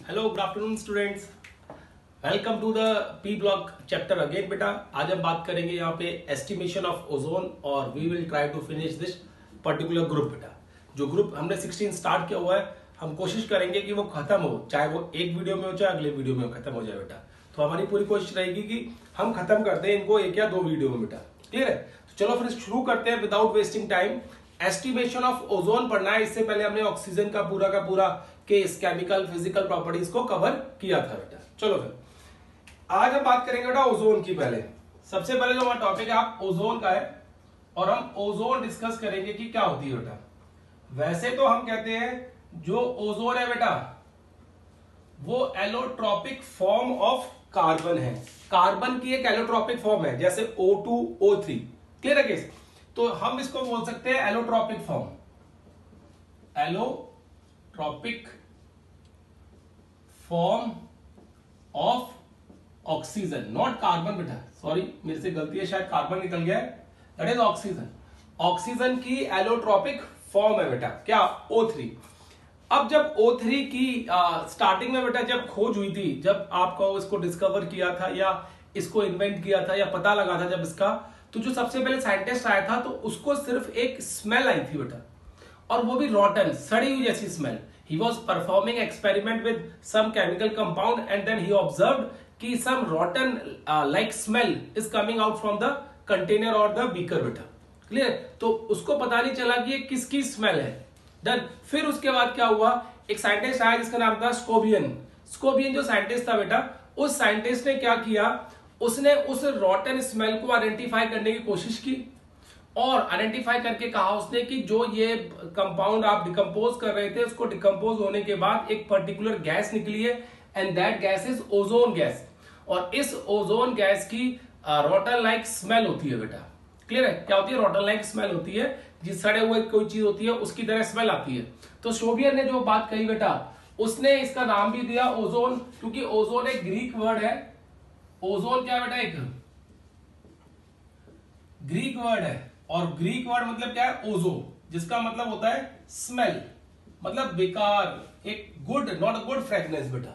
Hello good afternoon students, welcome to the P block chapter again. बेटा आज हम बात करेंगे यहाँ पे एस्टिमेशन ऑफ ओजोन और we will try to finish this particular group. बेटा जो ग्रुप हमने 16 स्टार्ट किया हुआ है, हम कोशिश करेंगे कि वो खत्म हो, चाहे वो एक वीडियो में हो चाहे अगले वीडियो में खत्म हो जाए। बेटा तो हमारी पूरी कोशिश रहेगी कि हम खत्म करते हैं इनको एक या दो वीडियो में। बेटा क्लियर है? तो चलो फिर शुरू करते हैं without wasting time. Estimation of ozone पढ़ना है। इससे पहले हमने ऑक्सीजन का पूरा केस, केमिकल फिजिकल प्रॉपर्टीज को कवर किया था। बेटा चलो फिर आज हम बात करेंगे बेटा ओजोन की। पहले सबसे पहले जो हमारा टॉपिक है आप ओजोन का है और हम ओजोन डिस्कस करेंगे कि क्या होती है। बेटा वैसे तो हम कहते हैं जो ओजोन है बेटा वो एलोट्रॉपिक फॉर्म ऑफ कार्बन है। कार्बन की एक एलोट्रॉपिक फॉर्म है, जैसे O2 O3। क्लियर है केस? तो हम इसको बोल सकते हैं allotropic form, allotropic form of oxygen, not carbon. बेटा सॉरी मेरे से गलती है, शायद कार्बन निकल गया है, दैट इज ऑक्सीजन। ऑक्सीजन की एलोट्रॉपिक फॉर्म है बेटा क्या? O3। अब जब O3 की स्टार्टिंग में बेटा जब खोज हुई थी, जब आपको इसको डिस्कवर किया था या इसको इन्वेंट किया था या पता लगा था जब इसका, तो जो सबसे पहले साइंटिस्ट आया था तो उसको सिर्फ एक स्मेल आई थी बेटा, और वो भी रॉटन, सड़ी हुई जैसी smell. He was performing experiment with some chemical compound and then he observed कि some rotten like smell is coming out from the container और द बीकर। बेटा क्लियर? तो उसको पता नहीं चला कि ये किसकी स्मेल है। डन। फिर उसके बाद क्या हुआ, एक साइंटिस्ट आया जिसका नाम था स्कोबियन। स्कोबियन जो साइंटिस्ट था बेटा, उस साइंटिस्ट ने क्या किया, उसने उस रॉटन स्मेल को आइडेंटिफाई करने की कोशिश की और आइडेंटिफाई करके कहा उसने कि जो ये कंपाउंड आप डिकम्पोज कर रहे थे उसको डिकम्पोज होने के बाद एक पर्टिकुलर गैस निकली है and that gas is ozone gas. और इस ओजोन गैस की रॉटन लाइक स्मेल होती है। बेटा क्लियर है? क्या होती है? रॉटन लाइक स्मेल होती है, जिस सड़े हुए कोई चीज होती है उसकी तरह स्मेल आती है। तो शोबियर ने जो बात कही बेटा, उसने इसका नाम भी दिया ओजोन, क्योंकि ओजोन एक ग्रीक वर्ड है। ओजोन क्या है बेटा? एक ग्रीक वर्ड है, और ग्रीक वर्ड मतलब क्या है? ओजो, जिसका मतलब होता है स्मेल, मतलब बेकार, एक good, not a good fragrance. बेटा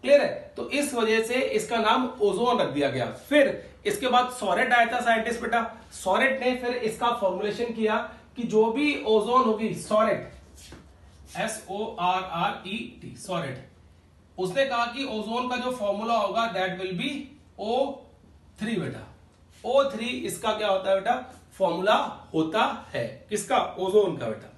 क्लियर है? तो इस वजह से इसका नाम ओजोन रख दिया गया। फिर इसके बाद सोरेट आया था साइंटिस्ट बेटा। सोरेट ने फिर इसका फॉर्मुलेशन किया कि जो भी ओजोन होगी, सोरेट SORRET, सोरेट, उसने कहा कि ओजोन का जो फॉर्मूला होगा दैट विल बी O3। बेटा O3 इसका क्या होता है बेटा? फॉर्मूला होता है किसका? ओजोन का। बेटा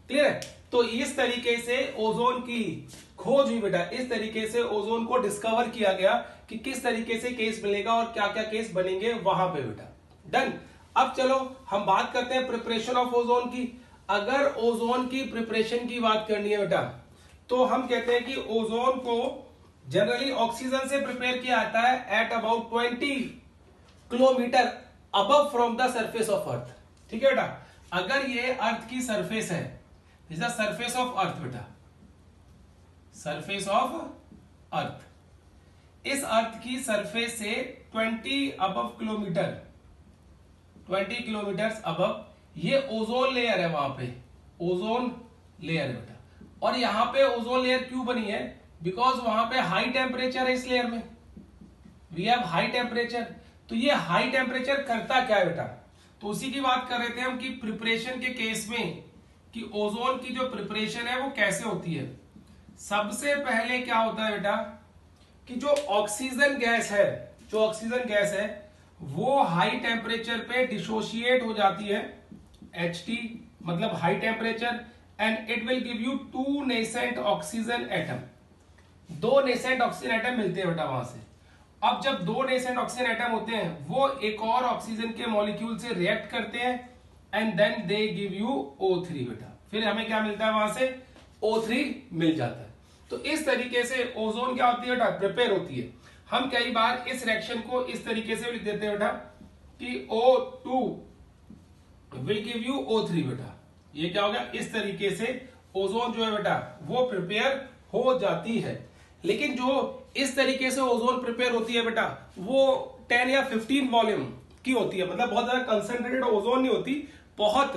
क्लियर है? तो इस तरीके से ओजोन की खोज हुई बेटा, इस तरीके से ओजोन को डिस्कवर किया गया कि किस तरीके से केस मिलेगा और क्या क्या केस बनेंगे वहां पे। बेटा डन। अब चलो हम बात करते हैं प्रिपरेशन ऑफ ओजोन की। अगर ओजोन की प्रिपरेशन की बात करनी है बेटा, तो हम कहते हैं कि ओजोन को जनरली ऑक्सीजन से प्रिपेयर किया जाता है at about 20 kilometre above from the surface of earth. ठीक है बेटा? अगर ये अर्थ की सरफेस है, this is the surface of earth बेटा, सरफेस ऑफ अर्थ, इस अर्थ की सरफेस से 20 अबव किलोमीटर, 20 किलोमीटर अबव ये ओजोन लेयर है, वहां पे ओजोन लेयर है बेटा। और यहां पे ओजोन लेयर क्यों बनी है? बिकॉज वहां पे हाई टेम्परेचर है, इस लेयर में वी हैव हाई टेम्परेचर। तो ये हाई टेम्परेचर करता क्या है बेटा? तो उसी की बात कर रहे थे हम कि प्रिपरेशन के केस में कि ओजोन की जो प्रिपरेशन है वो कैसे होती है। सबसे पहले क्या होता है बेटा कि जो ऑक्सीजन गैस है, जो ऑक्सीजन गैस है वो हाई टेम्परेचर पे डिसोशिएट हो जाती है, HT मतलब high temperature, and it will give you 2 nascent oxygen atom. 2 nascent oxygen atom मिलते हैं बेटा वहां से। अब जब 2 नेसेंट ऑक्सीजन एटम होते हैं वो एक और ऑक्सीजन के मॉलिक्यूल से रिएक्ट करते हैं and then they give you O3 बेटा। फिर हमें क्या मिलता है वहां से? O3 मिल जाता है। तो इस तरीके से ओजोन क्या होती है बेटा? प्रिपेयर होती है। हम कई बार इस रिएक्शन को इस तरीके से लिख देते हैं बेटा कि O2 will give you O3 बेटा। ये क्या हो गया? इस तरीके से ओजोन जो है बेटा वो प्रिपेयर हो जाती है। लेकिन जो इस तरीके से ओजोन प्रिपेयर होती है बेटा वो 10 या 15 वॉल्यूम की होती है, मतलब बहुत ज्यादा कंसंट्रेटेड ओजोन नहीं होती, बहुत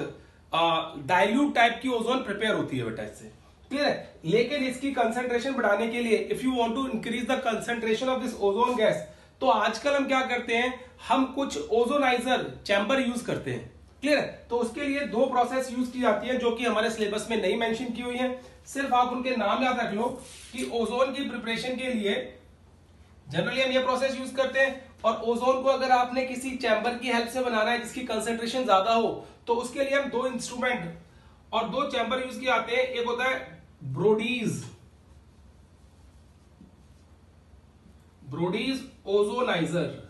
डाइल्यूट टाइप की ओजोन प्रिपेयर होती है बेटा इससे। क्लियर है। लेकिन इसकी कंसंट्रेशन बढ़ाने के लिए if you want to increase the concentration of this ozone gas, तो आजकल हम क्या करते हैं, हम कुछ ओजोनाइजर चैम्बर यूज करते हैं। क्लियर है। तो उसके लिए दो प्रोसेस यूज की जाती है जो कि हमारे सिलेबस में नहीं मेंशन की हुई है, सिर्फ आप उनके नाम याद रख लो कि ओजोन की प्रिपरेशन के लिए जनरली हम ये प्रोसेस यूज करते हैं। और ओजोन को अगर आपने किसी चैम्बर की हेल्प से बनाना है जिसकी कंसेंट्रेशन ज्यादा हो, तो उसके लिए हम दो इंस्ट्रूमेंट और दो चैम्बर यूज किए जाते हैं। एक होता है ब्रोडीज ओजोनाइजर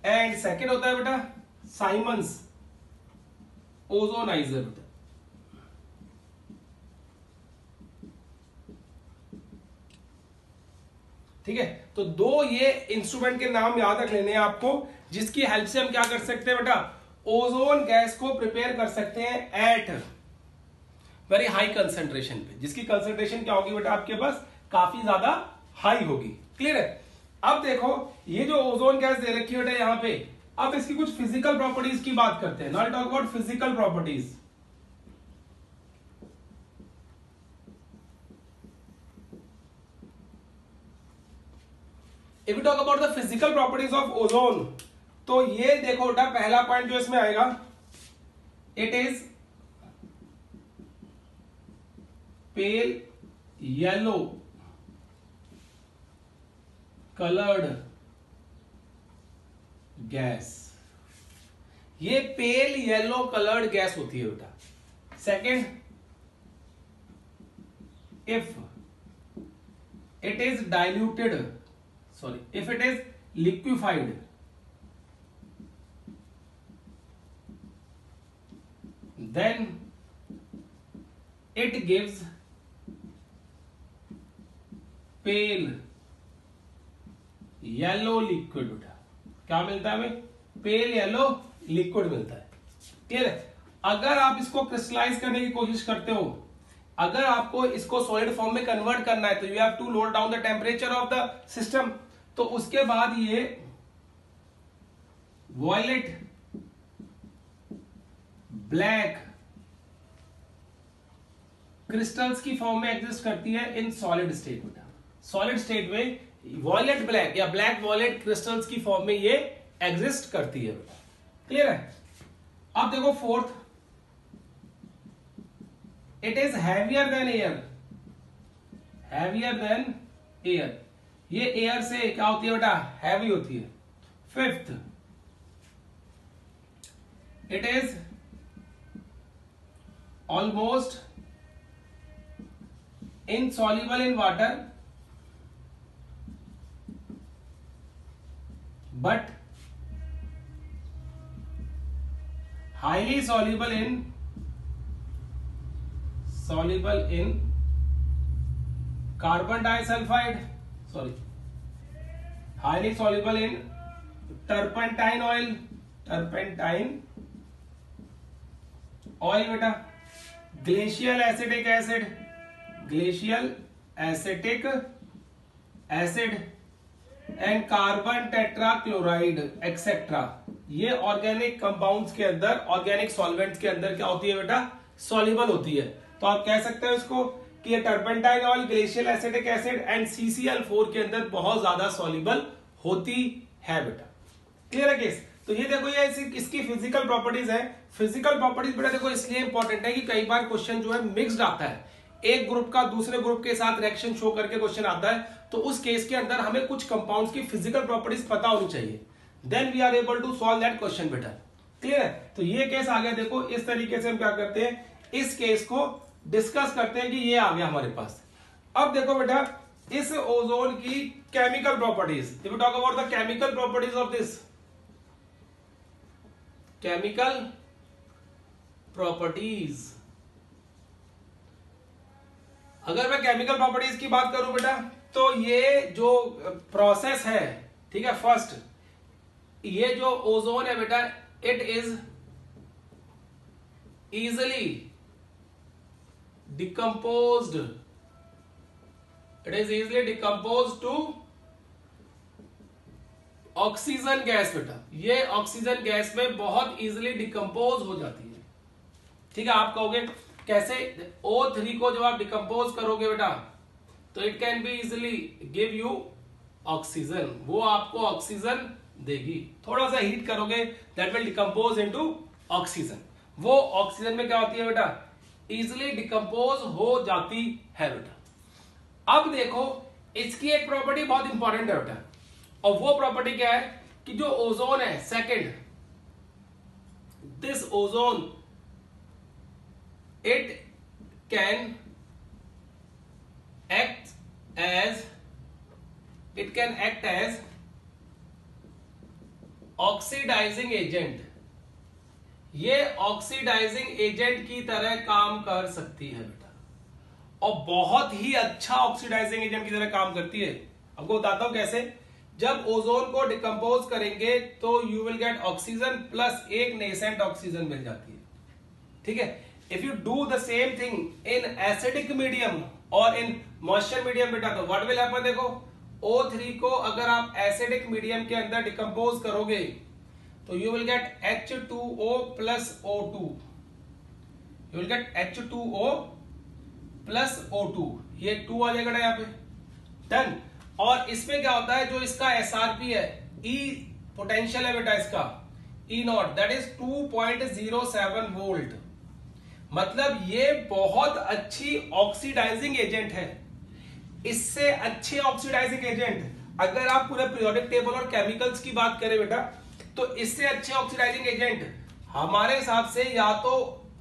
एंड सेकेंड होता है बेटा साइमंस ओजोनाइजर होता है। ठीक है। तो दो ये इंस्ट्रूमेंट के नाम याद रख लेने हैं आपको, जिसकी हेल्प से हम क्या कर सकते हैं बेटा, ओजोन गैस को प्रिपेयर कर सकते हैं एट वेरी हाई कंसेंट्रेशन पे, जिसकी कंसेंट्रेशन क्या होगी बेटा आपके पास काफी ज्यादा हाई होगी। क्लियर है। अब देखो ये जो ओजोन गैस दे रखी है बेटा यहां पे, अब इसकी कुछ फिजिकल प्रॉपर्टीज की बात करते हैं। Now talk about physical properties. If we talk about the physical properties of ozone, तो ये देखो बेटा पहला पॉइंट जो इसमें आएगा, it is pale yellow coloured gas. ये पेल येलो कलर्ड गैस होती है बेटा। Second, if it is diluted, if it is liquefied, then it gives pale yellow liquid। क्या मिलता है हमें, पेल येलो लिक्विड मिलता है। क्लियर है। अगर आप इसको क्रिस्टलाइज करने की कोशिश करते हो, अगर आपको इसको सॉलिड फॉर्म में कन्वर्ट करना है, तो you have to lower down the temperature of the system. तो उसके बाद ये वॉयलेट ब्लैक क्रिस्टल्स की फॉर्म में एग्जिस्ट करती है इन सॉलिड स्टेट में। सॉलिड स्टेट में वॉयलेट ब्लैक या ब्लैक वॉयलेट क्रिस्टल्स की फॉर्म में ये एग्जिस्ट करती है। क्लियर है। अब देखो fourth, it is heavier than air, heavier than air. ये एयर से क्या होती है बेटा, हैवी होती है। Fifth, it is almost insoluble in water but highly soluble in carbon disulfide, highly soluble in turpentine oil बेटा, glacial acetic acid and carbon tetrachloride etcetera. ये ऑर्गेनिक कंपाउंड्स के अंदर, ऑर्गेनिक सॉल्वेंट्स के अंदर क्या होती है बेटा, सॉल्युबल होती है। तो आप कह सकते हो इसको कि ये turpentine oil, glacial acetic acid and CCl4 के अंदर बहुत ज्यादा सॉल्युबल होती है बेटा। क्लियर है केस। तो ये देखो ये इसकी फिजिकल प्रॉपर्टीज है। फिजिकल प्रॉपर्टीज बेटा देखो इसलिए इंपॉर्टेंट है कि कई बार क्वेश्चन जो है मिक्स्ड आता है, एक ग्रुप का दूसरे ग्रुप के साथ रिएक्शन शो करके क्वेश्चन आता है, तो उस केस के अंदर हमें कुछ कंपाउंड्स की फिजिकल प्रॉपर्टीज पता होनी चाहिए, then we are able to solve that question better. Clear है। तो ये केस आ गया। देखो इस तरीके से हम क्या करते हैं, इस केस को डिस्कस करते हैं कि ये आ गया हमारे पास। अब देखो बेटा इस ओजोन की chemical properties, if you talk about the chemical properties of this, chemical properties, अगर मैं केमिकल प्रॉपर्टीज की बात करूं बेटा, तो ये जो प्रोसेस है, ठीक है, फर्स्ट ये जो ओजोन है बेटा, it is easily decomposed, it is easily decompose to oxygen gas बेटा। ये ऑक्सीजन गैस में बहुत इजिली डिकम्पोज हो जाती है। ठीक है, आप कहोगे कैसे, O3 को जब आप डिकम्पोज करोगे बेटा तो it can be easily give you oxygen, वो आपको ऑक्सीजन देगी। थोड़ा सा हीट करोगे that will decompose into oxygen, वो ऑक्सीजन में क्या होती है बेटा, इजिली डिकम्पोज हो जाती है बेटा। अब देखो इसकी एक प्रॉपर्टी बहुत इंपॉर्टेंट है बेटा, और वो प्रॉपर्टी क्या है कि जो ओजोन है, second, this ozone it can act as oxidising agent, ये ऑक्सीडाइजिंग एजेंट की तरह काम कर सकती है बेटा, और बहुत ही अच्छा ऑक्सीडाइजिंग एजेंट की तरह काम करती है। आपको बताता हूं कैसे। जब ओजोन को डिकम्पोज करेंगे तो you will gate oxygen plus एक नेसेंट ऑक्सीजन मिल जाती है, ठीक है। If you do the same thing in acidic medium or in moisture medium बेटा, तो what will happen, देखो O3 को अगर आप acidic medium के अंदर डिकम्पोज करोगे तो you will get H2O plus O2, you will get H2O plus O2, ये 2 आ जाएगा यहाँ पे, डन। और इसमें क्या होता है, जो इसका SRP है, E पोटेंशियल है बेटा इसका, E0 दैट इज 2.07 वोल्ट, मतलब ये बहुत अच्छी ऑक्सीडाइजिंग एजेंट है। इससे अच्छे ऑक्सीडाइजिंग एजेंट अगर आप पूरे पीरियोडिक टेबल और केमिकल्स की बात करें बेटा, तो इससे अच्छे ऑक्सीडाइजिंग एजेंट हमारे हिसाब से या तो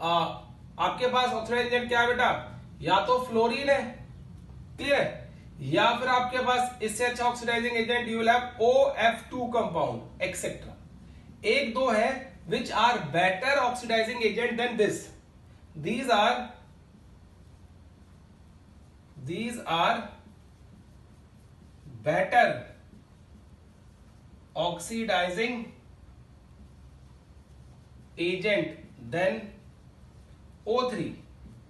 आपके पास ऑक्सीडाइजिंग एजेंट क्या है बेटा, या तो फ्लोरीन है, क्लियर है, या फिर आपके पास इससे अच्छा oxidising agent you will have OF2 compound etcetera. एक दो है which are better oxidising agent than this. These are better oxidizing agent than O3।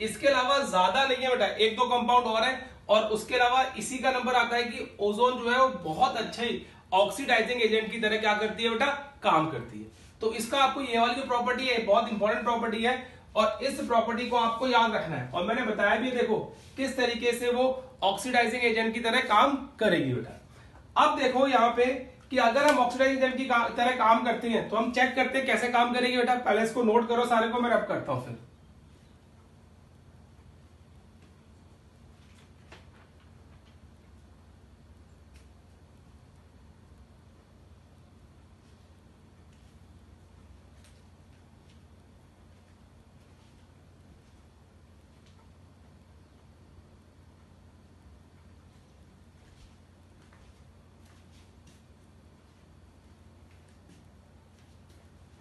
इसके अलावा ज्यादा नहीं है बेटा, एक दो कंपाउंड और है, और उसके अलावा इसी का नंबर आता है कि ओजोन जो है वो बहुत अच्छे ऑक्सीडाइजिंग एजेंट की तरह क्या करती है बेटा, काम करती है। तो इसका आपको ये वाली जो प्रॉपर्टी है बहुत इंपॉर्टेंट प्रॉपर्टी है, और इस प्रॉपर्टी को आपको याद रखना है, और मैंने बताया भी देखो किस तरीके से वो ऑक्सीडाइजिंग एजेंट की तरह काम करेगी बेटा। अब देखो यहाँ पे कि अगर हम ऑक्सीडाइजिंग एजेंट की तरह काम करते हैं तो हम चेक करते हैं कैसे काम करेगी बेटा। पहले इसको नोट करो सारे को, मैं रब करता हूं फिर।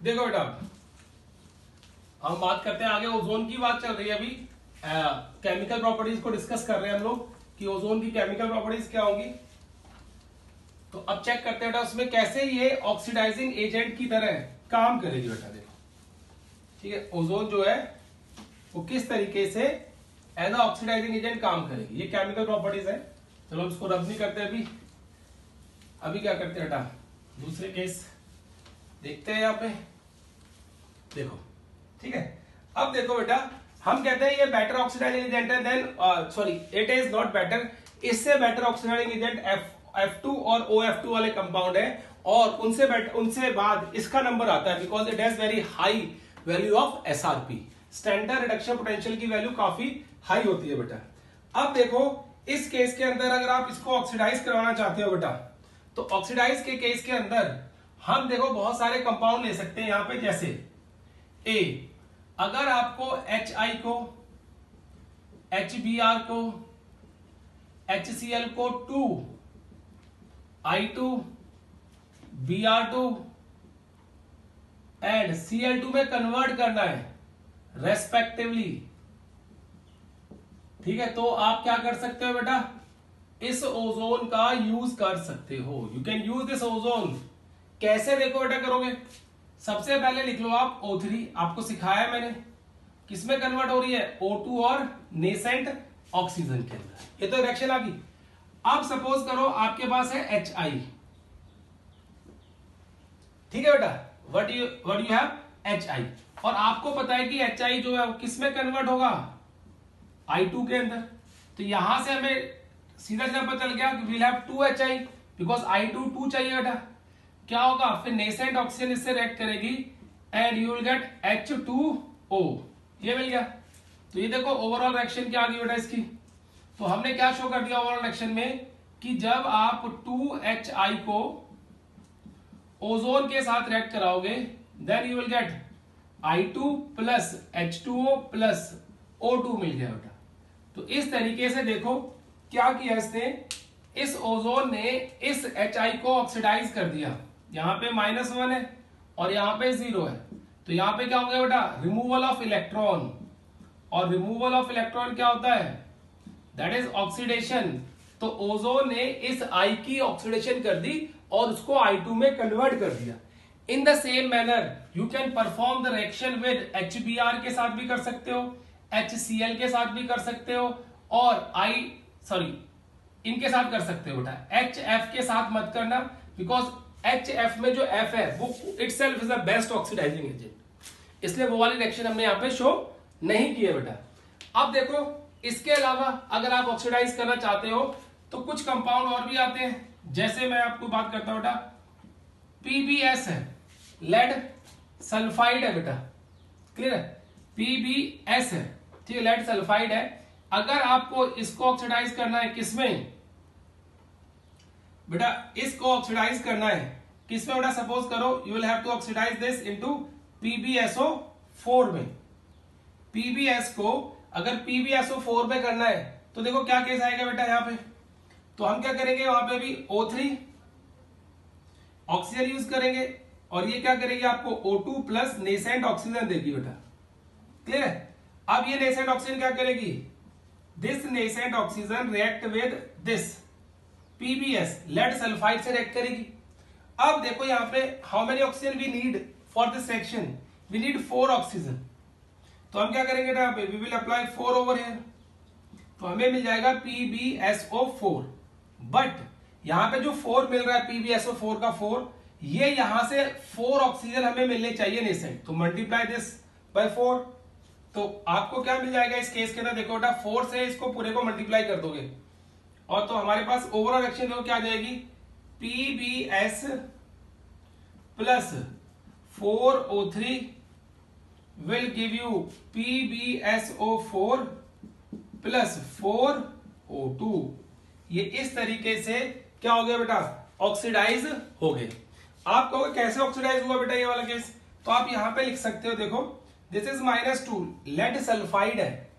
देखो बेटा हम बात करते हैं आगे, ओजोन की बात चल रही है अभी, केमिकल प्रॉपर्टीज को डिस्कस कर रहे हैं हम लोग कि ओजोन की केमिकल प्रॉपर्टीज क्या होंगी। तो अब चेक करते हैं बेटा उसमें कैसे ये ऑक्सीडाइजिंग एजेंट की तरह काम करेगी बेटा। देखो ठीक है, ओजोन जो है वो किस तरीके से एज अ ऑक्सीडाइजिंग एजेंट काम करेगी, ये केमिकल प्रॉपर्टीज है। चलो इसको रब नहीं करते अभी क्या करते हैं बेटा, दूसरे केस देखते हैं यहाँ पे। देखो ठीक है, अब देखो बेटा हम कहते हैं ये बेटर ऑक्सीडाइजिंग एजेंट है than sorry it is not better, इससे बेटर ऑक्सीडाइजिंग एजेंट F2 और OF2 वाले कंपाउंड है, और उनसे बाद इसका नंबर आता है because it has very high value of SRP, standard reduction potential की वैल्यू काफी हाई होती है बेटा। अब देखो इस केस के अंदर अगर आप इसको ऑक्सीडाइज करवाना चाहते हो बेटा, तो ऑक्सीडाइज के केस के अंदर हम देखो बहुत सारे कंपाउंड ले सकते हैं यहाँ पे, जैसे A, अगर आपको HI को, HBr को, HCl को 2I2 Br2 एंड Cl2 में कन्वर्ट करना है रेस्पेक्टिवली, ठीक है, तो आप क्या कर सकते हो बेटा, इस ओजोन का यूज कर सकते हो। You can use this ozone. कैसे देखो बेटा करोगे, सबसे पहले लिख लो आप O3, आपको सिखाया मैंने, किसमें कन्वर्ट हो रही है, O2 और नेसेंट ऑक्सीजन के अंदर, ये तो रिएक्शन आ गई। अब सपोज करो आपके पास है HI, ठीक है बेटा, व्हाट यू हैव HI, और आपको पता है कि HI जो है वो किस में कन्वर्ट होगा, I2 के अंदर। तो यहां से हमें सीधा सीधा पता चल गया कि we'll have 2HI because I2 2 चाहिए बेटा। क्या होगा फिर नेसेंट ऑक्सीजन इससे रिएक्ट करेगी and you will gate H2O, ये मिल गया। तो ये देखो ओवरऑल रिएक्शन क्या आ गई बेटा इसकी। तो हमने क्या शो कर दिया ओवरऑल रिएक्शन में कि जब आप 2HI को ओजोन के साथ रिएक्ट कराओगे then you will get I2 plus H2O plus O2 मिल गया बेटा। तो इस तरीके से देखो क्या किया इसने, इस ओजोन ने इस HI को ऑक्सीडाइज कर दिया। यहां पे -1 है और यहां पे 0 है, तो यहां पे क्या हो गया बेटा, रिमूवल ऑफ इलेक्ट्रॉन। और रिमूवल ऑफ इलेक्ट्रॉन क्या होता है, दैट इज ऑक्सीडेशन। तो ओजोन ने इस I की ऑक्सीडेशन कर दी और उसको I2 में कन्वर्ट कर दिया। In the same manner you can perform the reaction with HBr के साथ भी कर सकते हो, HCl के साथ भी कर सकते हो, और इनके साथ कर सकते हो बेटा। HF के साथ मत करना बिकॉज HF में जो F है वो itself is the best oxidising agent, इसलिए वो वाली रिएक्शन हमने यहाँ पे शो नहीं की है बेटा। अब देखो इसके अलावा अगर आप ऑक्सीडाइज करना चाहते हो तो कुछ कंपाउंड और भी आते हैं, जैसे मैं आपको बात करता हूं बेटा, PbS है, लेड सल्फाइड है बेटा, क्लियर है, PbS है, ठीक है, लेड सल्फाइड है। अगर आपको इसको ऑक्सीडाइज करना है किसमें बेटा, इसको ऑक्सीडाइज करना है किसमें बेटा, सपोज करो you will have to oxidise this into PbSO4 में। PbS को अगर PbSO4 में करना है तो देखो क्या केस आएगा बेटा यहाँ पे, तो हम क्या करेंगे वहां पे भी O3 ऑक्सीजन यूज करेंगे और ये क्या करेगी आपको O2 प्लस नेसेंट ऑक्सीजन देगी बेटा, क्लियर है। अब ये नेसेंट ऑक्सीजन क्या करेगी, this nascent oxygen react with this PbS lead sulphide से रिएक्ट करेगी। अब देखो यहाँ पे how many oxygen we need for this reaction, we need 4 oxygen. तो हम क्या करेंगे यहाँ पे, we will apply 4 over here, तो हमें मिल जाएगा PbSO4। बट यहां पे जो 4 मिल रहा है PbSO4 का 4, ये यहां से 4 ऑक्सीजन हमें मिलने चाहिए नेसेंट, तो मल्टीप्लाई दिस बाय 4। तो आपको क्या मिल जाएगा इस केस के अंदर, देखो बेटा 4 से इसको पूरे को मल्टीप्लाई कर दोगे और तो हमारे पास ओवरऑल रिएक्शन देखो क्या आ जाएगी, PbS plus 4O3 will give you PbSO4 plus 4O2। ये इस तरीके से क्या हो गया बेटा, ऑक्सीडाइज हो गए। आप कहोगे कैसे ऑक्सीडाइज हुआ बेटा ये वाला केस, तो आप यहां पे लिख सकते हो, देखो दिस इज -2 लेड सल्फाइड है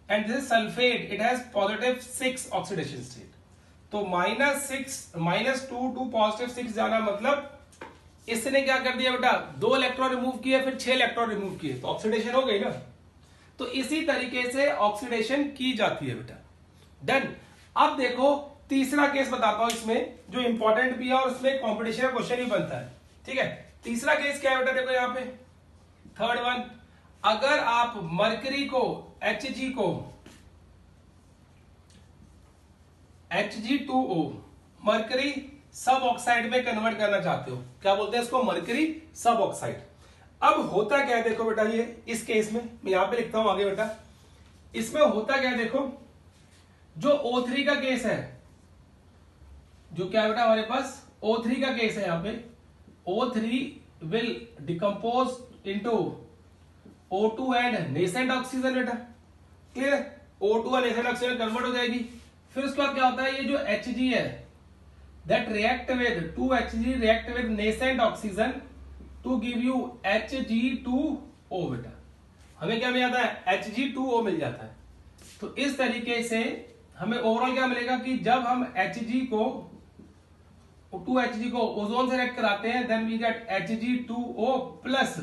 and this sulphate, it has +6 oxidation state. तो -2 टू +6 जाना मतलब इसने क्या कर दिया बेटा, 2 इलेक्ट्रॉन रिमूव किए फिर 6 इलेक्ट्रॉन रिमूव किए, तो ऑक्सीडेशन हो गई ना। तो इसी तरीके से ऑक्सीडेशन की जाती है बेटा। डन। अब देखो तीसरा केस बताता हूं इसमें जो इंपॉर्टेंट भी है और उसमें कॉम्पिटिशन का क्वेश्चन ही बनता है, ठीक है। तीसरा केस क्या है बेटा, देखो यहां पे थर्ड वन, अगर आप मरकरी को Hg को Hg2O मरकरी सब ऑक्साइड में कन्वर्ट करना चाहते हो, क्या बोलते हैं इसको, मरकरी सब ऑक्साइड। अब होता क्या है देखो बेटा, ये इस केस में मैं यहां पे लिखता हूं आगे बेटा, इसमें होता क्या है देखो, जो O3 का केस है, जो क्या है बेटा हमारे पास O3 का केस है, यहां पे O3 will decompose into O2 and nascent oxygen बेटा, क्लियर। O2 और नेसेंट ऑक्सीजन कन्वर्ट हो जाएगी। फिर उसके बाद क्या होता है, ये जो Hg है that react with 2Hg react with nascent oxygen to give you Hg2O बेटा, हमें क्या मिल जाता है, Hg2O मिल जाता है। तो इस तरीके से हमें ओवरऑल क्या मिलेगा कि जब हम Hg को 2Hg को ओजोन से रिएक्ट कराते हैं then we get Hg2O plus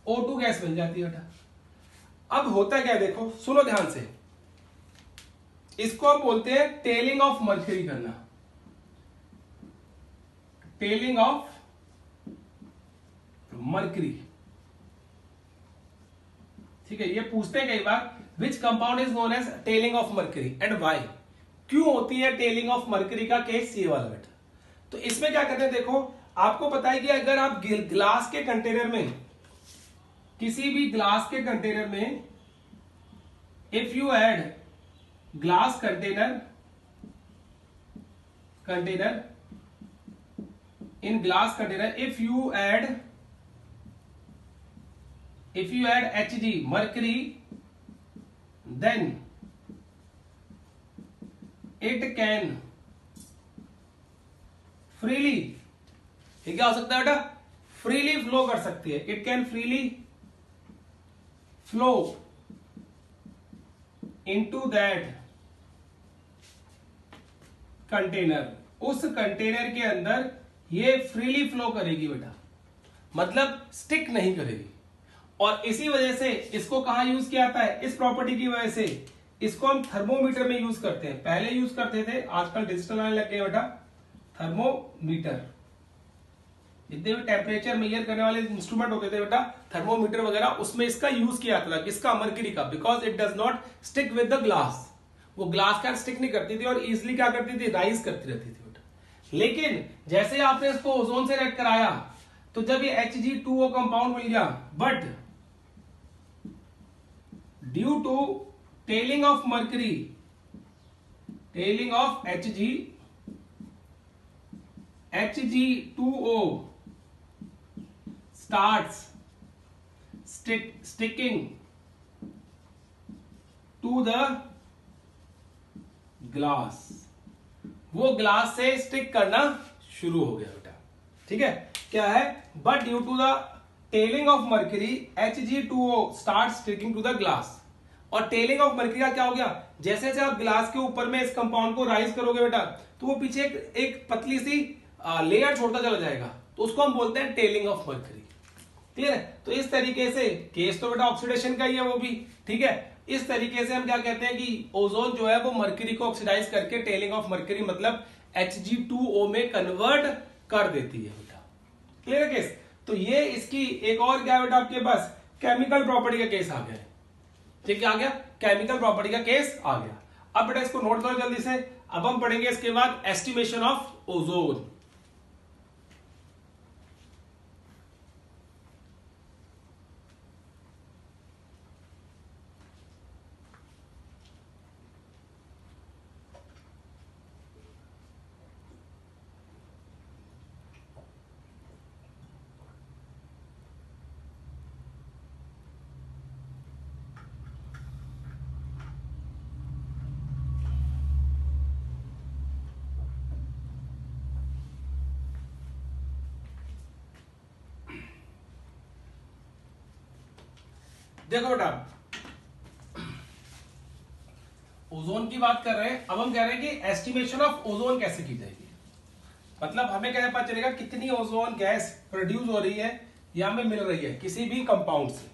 O2 gas मिल जाती है बेटा। अब होता क्या देखो, सुनो ध्यान से, इसको हम बोलते हैं टेलिंग ऑफ मर्क्यूरी करना, टेलिंग ऑफ मर्क्यूरी, ठीक है। ये पूछते हैं कई बार which compound is known as tailing of mercury and why, क्यों होती है टेलिंग ऑफ मर्क्यूरी का केस, ये वाला बेटा। तो इसमें क्या करते हैं देखो, आपको पता है कि अगर आप ग्लास के कंटेनर में किसी भी ग्लास के कंटेनर में if you add glass container in glass container, if you add Hg mercury, then it can freely, ये क्या हो सकता है बेटा, फ्रीली फ्लो कर सकती है, it can freely flow into that container, उस कंटेनर के अंदर ये फ्रीली फ्लो करेगी बेटा, मतलब स्टिक नहीं करेगी। और इसी वजह से इसको कहां यूज किया जाता है, इस प्रॉपर्टी की वजह से इसको हम थर्मोमीटर में यूज करते हैं। पहले यूज करते थे, आजकल डिजिटल आने लग गए बेटा थर्मोमीटर। जितने भी टेम्परेचर मेजर करने वाले इंस्ट्रूमेंट होते थे बेटा, थर्मोमीटर वगैरह, उसमें इसका यूज किया जाता था। किसका, मर्क्यूरी का, because it does not stick with the glass. वो ग्लास का स्टिक नहीं करती थी और इजिली क्या करती थी, राइज करती रहती थी बेटा। लेकिन जैसे आपने इसको ओजोन से रिएक्ट कराया तो जब ये Hg2O कंपाउंड मिल गया, but due to tailing of mercury, tailing of Hg2O starts sticking to the glass, वो ग्लास से स्टिक करना शुरू हो गया बेटा। ठीक है, क्या है, but due to the tailing of mercury Hg2O start sticking to the glass. और टेलिंग ऑफ मर्क्यूरी का क्या हो गया, जैसे जैसे आप ग्लास के ऊपर में इस कंपाउंड को राइज करोगे बेटा, तो वो पीछे एक पतली सी लेयर छोड़ता चला जाएगा, तो उसको हम बोलते हैं टेलिंग ऑफ मर्क्यूरी। ठीक है, तो इस तरीके से केस तो बेटा ऑक्सीडेशन का ही है वो भी। ठीक है, इस तरीके से हम क्या कहते हैं कि ओजोन जो है वो मर्क्यूरी को ऑक्सीडाइज करके टेलिंग ऑफ मर्क्यूरी मतलब Hg2O में कन्वर्ट कर देती है बेटा। क्लियर है केस। तो ये इसकी एक और क्या बेटा आपके पास केमिकल प्रॉपर्टी का केस आ गया है। ठीक है, आ गया केमिकल प्रॉपर्टी का केस आ गया। अब बेटा इसको नोट करो जल्दी से। अब हम पढ़ेंगे इसके बाद एस्टिमेशन ऑफ ओजोन। देखो बेटा, ओजोन की बात कर रहे हैं, अब हम कह रहे हैं कि एस्टिमेशन ऑफ ओजोन कैसे की जाएगी। मतलब हमें कैसे पता चलेगा कितनी ओजोन गैस प्रोड्यूस हो रही है या हमें मिल रही है किसी भी कंपाउंड से।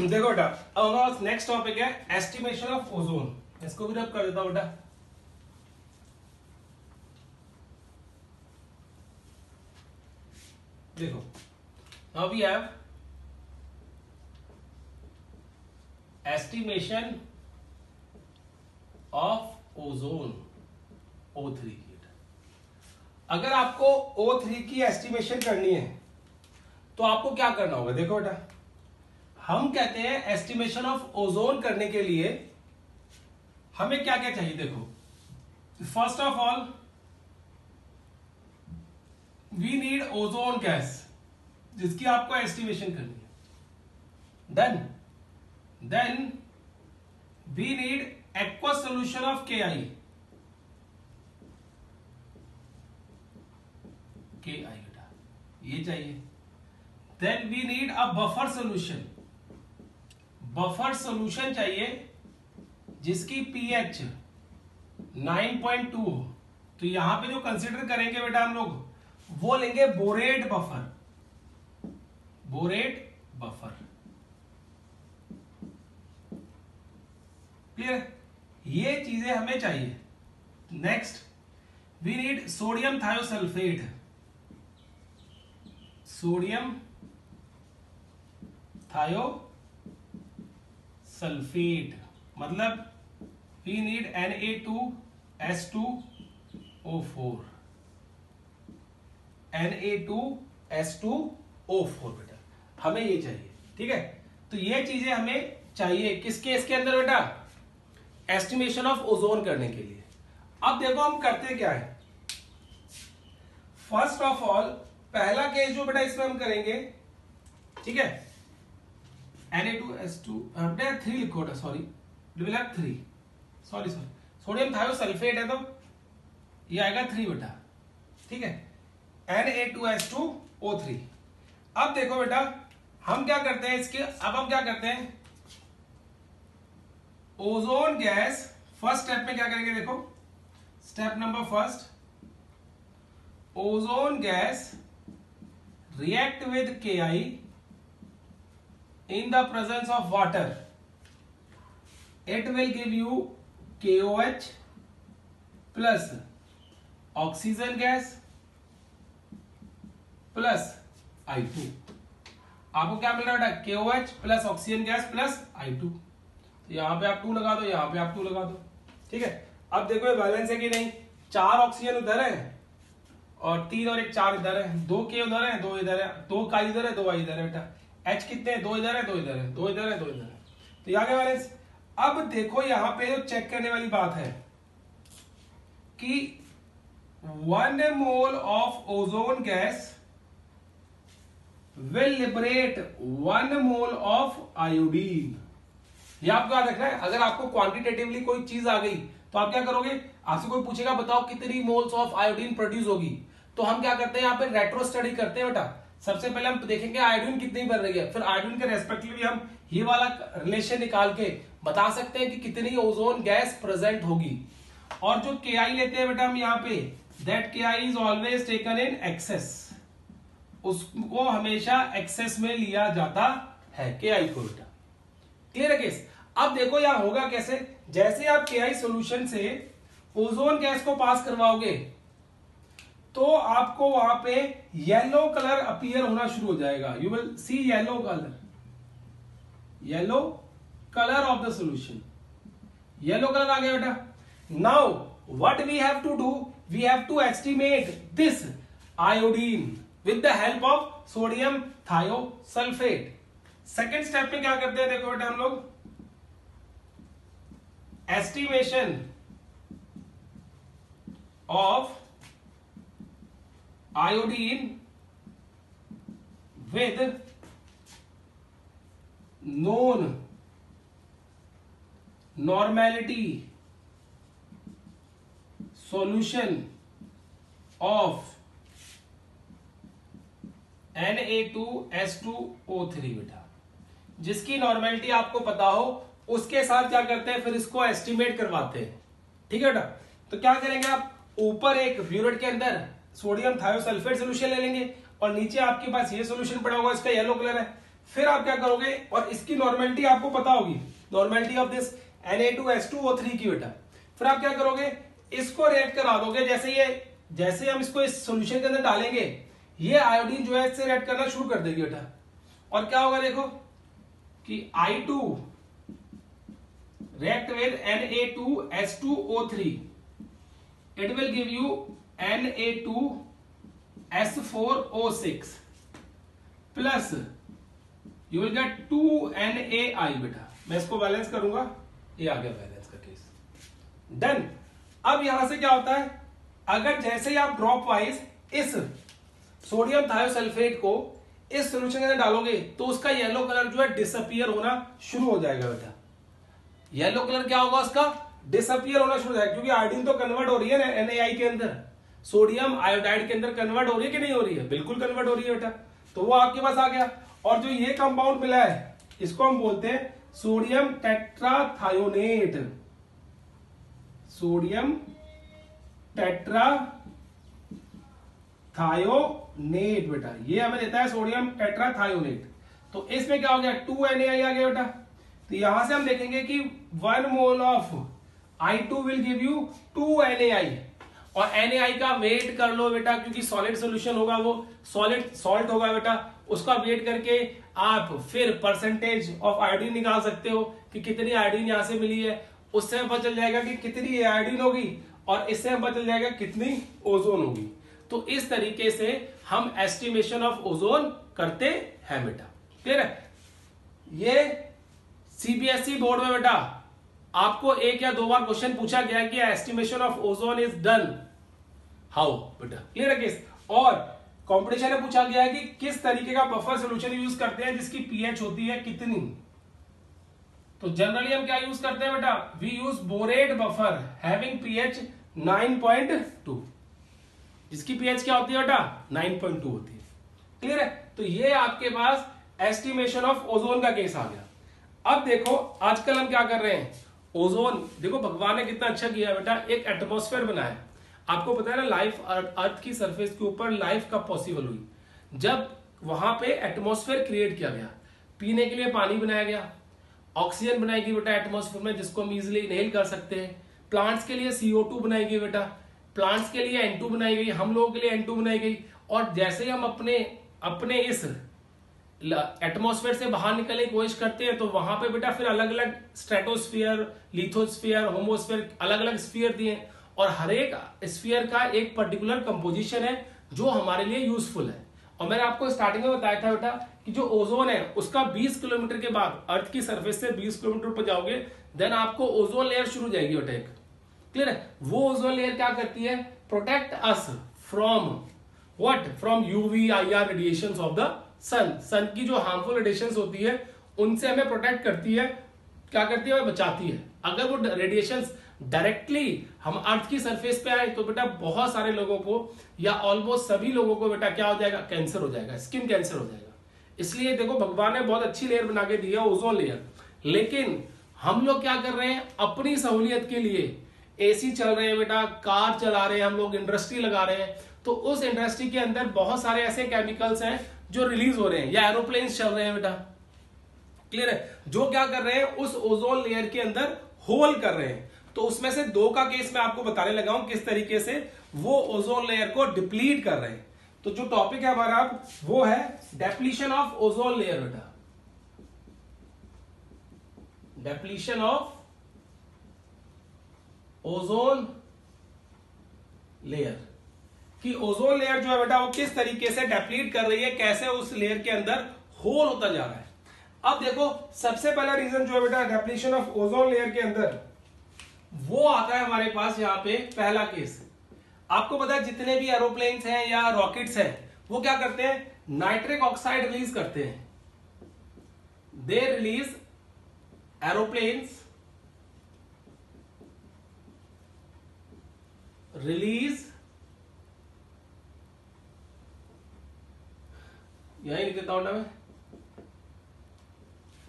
देखो बेटा, अब हमारा नेक्स्ट टॉपिक है एस्टिमेशन ऑफ ओजोन। इसको भी रब कर देता हूं बेटा। देखो, now we have estimation of ozone O3 की। अगर आपको O3 की एस्टिमेशन करनी है तो आपको क्या करना होगा, देखो बेटा, हम कहते हैं एस्टिमेशन ऑफ ओजोन करने के लिए हमें क्या क्या चाहिए। देखो, first of all we need ozone gas, जिसकी आपको एस्टिमेशन करनी है। Then we need aqueous solution of KI बेटा, ये चाहिए। Then we need a buffer solution, buffer solution चाहिए जिसकी pH 9.2 हो। तो यहां पे जो कंसीडर करेंगे बेटा हम लोग वो लेंगे borate buffer, borate buffer. Clear? ये चीजें हमें चाहिए। Next we need sodium thiosulphate, sodium thiosulphate मतलब वी नीड Na2S2O4, Na2S2O4 बेटा, हमें ये चाहिए। ठीक है, तो ये चीजें हमें चाहिए किसके, इसके अंदर बेटा एस्टिमेशन ऑफ ओजोन करने के लिए। अब देखो हम करते क्या है। फर्स्ट ऑफ ऑल पहला केस जो बेटा इसमें हम करेंगे, ठीक है, Na2S2 बेटा 3 लिखो बेटा, sorry will have 3, sorry sodium thiosulphate है तो ये आएगा 3 बेटा। ठीक है, Na2S2O3। अब देखो बेटा हम क्या करते हैं इसके, अब हम क्या करते हैं ओजोन गैस, फर्स्ट स्टेप में क्या करेंगे, देखो step number first, ozone gas react with KI in the presence of water, it will give you KOH plus oxygen gas plus I2। आपको क्या मिल रहा है बेटा, KOH plus oxygen gas plus I2। तो यहां पे आप 2 लगा दो, यहां पे आप 2 लगा दो। ठीक है, अब देखो ये बैलेंस है कि नहीं, 4 ऑक्सीजन उधर है और 3 और 1 4 इधर है, 2 K उधर है, 2 इधर है, 2 का इधर है, 2 I इधर है बेटा। H कितने हैं, 2 इधर है, 2 इधर है, 2 इधर है, 2 इधर है, तो यहाँ क्या बैलेंस। अब देखो यहां पे जो चेक करने वाली बात है कि 1 mole of ozone gas will liberate 1 mole of iodine. ये आपको याद रखना है। अगर आपको क्वांटिटेटिवली कोई चीज आ गई तो आप क्या करोगे, आपसे कोई पूछेगा बताओ कितनी मोल्स ऑफ आयोडीन प्रोड्यूस होगी, तो हम क्या करते हैं यहाँ पे रेट्रो स्टडी करते हैं बेटा। सबसे पहले हम देखेंगे आयोडीन कितनी बन रही है, फिर आयोडीन के रेस्पेक्टिवली हम ये वाला रिलेशन निकाल के बता सकते हैं कि कितनी ओजोन गैस प्रेजेंट होगी। और जो KI लेते हैं बेटा हम यहाँ पे, that KI is always taken in excess, उसको हमेशा एक्सेस में लिया जाता है KI को बेटा। क्लियर है केस। अब देखो यहां होगा कैसे, जैसे आप KI सॉल्यूशन से ओजोन गैस को पास करवाओगे तो आपको वहां पे येलो कलर अपीयर होना शुरू हो जाएगा। You will see yellow colour, yellow colour of the solution, yellow colour आ गया बेटा। Now what we have to do, we have to estimate this iodine with the help of sodium thiosulfate। Second step में क्या करते हैं, देखो बेटा हम लोग estimation of iodine with known normality solution of Na2S2O3 बेटा, जिसकी नॉर्मेलिटी आपको पता हो उसके साथ क्या करते हैं, फिर इसको एस्टिमेट करवाते हैं। ठीक है बेटा, तो क्या करेंगे आप, ऊपर एक ब्यूरेट के अंदर सोडियम थायोसल्फेट सोल्यूशन ले लेंगे और नीचे आपके पास ये सोल्यूशन पड़ा होगा, इसका येलो कलर है। फिर आप क्या करोगे, और इसकी नॉर्मेलिटी आपको पता होगी, नॉर्मेलिटी ऑफ दिस Na2S2O3 की बेटा। फिर आप क्या करोगे, इसको रिएक्ट करा दोगे, जैसे हम इसको इस सोल्यूशन के अंदर डालेंगे ये आयोडीन जो है इससे रिएक्ट करना शुरू कर देगी बेटा। और क्या होगा देखो कि I2 react with Na2S2O3, it will give you Na2S4O6 plus you will gate 2NaI बेटा। मैं इसको बैलेंस करूंगा, ये आ गया बैलेंस का केस। डन। अब यहां से क्या होता है, अगर जैसे ही आप ड्रॉप वाइज इस सोडियम थायोसल्फेट को इस सोल्यूशन के अंदर डालोगे तो उसका येलो कलर जो है डिसअपियर होना शुरू हो जाएगा बेटा। येलो कलर क्या होगा उसका, डिसअपियर होना शुरू हो जाएगा, क्योंकि आयोडीन तो कन्वर्ट हो रही है ना NaI के अंदर, सोडियम आयोडाइड के अंदर कन्वर्ट हो रही है कि नहीं हो रही है, बिल्कुल कन्वर्ट हो रही है बेटा। तो वो आपके पास आ गया। और जो ये कंपाउंड मिला है इसको हम बोलते हैं सोडियम टेट्राथायोनेट, सोडियम टेट्राथायोनेट बेटा, ये हमें देता है सोडियम टेट्राथायोनेट। तो इसमें क्या हो गया, 2NaI आ गया बेटा। तो यहां से हम देखेंगे कि 1 mole of I2 will give you 2NaI, और NaI का वेट कर लो बेटा, क्योंकि सॉलिड सॉल्यूशन होगा, वो सॉलिड सॉल्ट होगा बेटा, उसका वेट करके आप फिर परसेंटेज ऑफ आयोडीन निकाल सकते हो कि कितनी आयोडीन यहां से मिली है, उससे हमें पता चल जाएगा कि कितनी आयोडीन होगी, और इससे हमें पता चल जाएगा कितनी ओजोन होगी। तो इस तरीके से हम एस्टिमेशन ऑफ ओजोन करते हैं बेटा। क्लियर है? ये CBSE बोर्ड में बेटा आपको 1 या 2 बार क्वेश्चन पूछा गया कि estimation of ozone is done how बेटा। क्लियर है केस? और कंपटीशन में पूछा गया है कि किस तरीके का बफर सॉल्यूशन यूज करते हैं जिसकी पीएच होती है कितनी। तो जनरली हम क्या यूज करते हैं बेटा, we use borate buffer having pH 9.2, जिसकी पीएच क्या होती है बेटा 9.2 होती है। क्लियर है? तो ये आपके पास एस्टिमेशन ऑफ ओजोन का केस आ गया। अब देखो आजकल हम क्या कर रहे हैं, ओजोन देखो भगवान ने कितना अच्छा किया बेटा, एक एटमॉस्फेयर बनाया। आपको पता है ना, लाइफ अर्थ की सरफेस के ऊपर लाइफ कब पॉसिबल हुई, जब वहां पे एटमॉस्फेयर क्रिएट किया गया, पीने के लिए पानी बनाया गया, ऑक्सीजन बनाई गई बेटा एटमॉस्फेयर में जिसको हम इजिली इनहेल कर सकते हैं, प्लांट्स के लिए CO2 बनाई गई बेटा, प्लांट्स के लिए N2 बनाई गई, हम लोगों के लिए N2 बनाई गई। और जैसे ही हम अपने इस एटमॉस्फेयर से बाहर निकलने की कोशिश करते हैं तो वहां पे बेटा फिर अलग अलग स्ट्रेटोस्फीयर, लिथोस्फीयर, होमोस्फीयर, अलग अलग स्फीयर दिए, और हर एक स्फीयर का एक पर्टिकुलर कंपोजिशन है जो हमारे लिए यूजफुल है। और मैंने आपको स्टार्टिंग में बताया था बेटा कि जो ओजोन है उसका 20 किलोमीटर के बाद अर्थ की सरफेस से 20 किलोमीटर पर जाओगे देन आपको ओजोन लेयर शुरू हो जाएगी बेटा एक। क्लियर है? वो ओजोन लेयर क्या करती है, protect us from what, from UV IR radiations of the sun. Sun की जो हार्मफुल रेडिएशंस होती है उनसे हमें प्रोटेक्ट करती है, क्या करती है, हमें बचाती है। अगर वो रेडिएशंस डायरेक्टली हम अर्थ की सरफेस पे आए तो बेटा बहुत सारे लोगों को या ऑलमोस्ट सभी लोगों को बेटा क्या हो जाएगा, कैंसर हो जाएगा, स्किन कैंसर हो जाएगा। इसलिए देखो भगवान ने बहुत अच्छी लेयर बना के दी है ओजोन लेयर, लेकिन हम लोग क्या कर रहे हैं अपनी सहूलियत के लिए AC चल रहे हैं बेटा, कार चला रहे हैं हम लोग, इंडस्ट्री लगा रहे हैं, तो उस इंडस्ट्री के अंदर बहुत सारे ऐसे केमिकल्स हैं जो रिलीज हो रहे हैं, या एरोप्लेन्स चल रहे हैं बेटा। क्लियर है? जो क्या कर रहे हैं उस ओजोन लेयर के अंदर होल कर रहे हैं। तो उसमें से 2 का केस मैं आपको बताने लगा हूं किस तरीके से वो ओजोन लेयर को डिप्लीट कर रहे हैं। तो जो टॉपिक है हमारा वो है डेप्लीशन ऑफ ओजोन लेयर बेटा, डेप्लीशन ऑफ ओजोन लेयर, कि ओजोन लेयर जो है बेटा वो किस तरीके से डेप्लीट कर रही है, कैसे उस लेयर के अंदर होल होता जा रहा है। अब देखो सबसे पहला रीजन जो है बेटा डेप्लीशन ऑफ ओजोन लेयर के अंदर वो आता है हमारे पास यहाँ पे पहला केस। आपको पता है जितने भी एरोप्लेन्स हैं या रॉकेट्स हैं वो क्या करते हैं, नाइट्रिक ऑक्साइड रिलीज करते हैं, दे रिलीज एरोप्लेन्स रिलीज, यही लिख देता हूं ना मैं,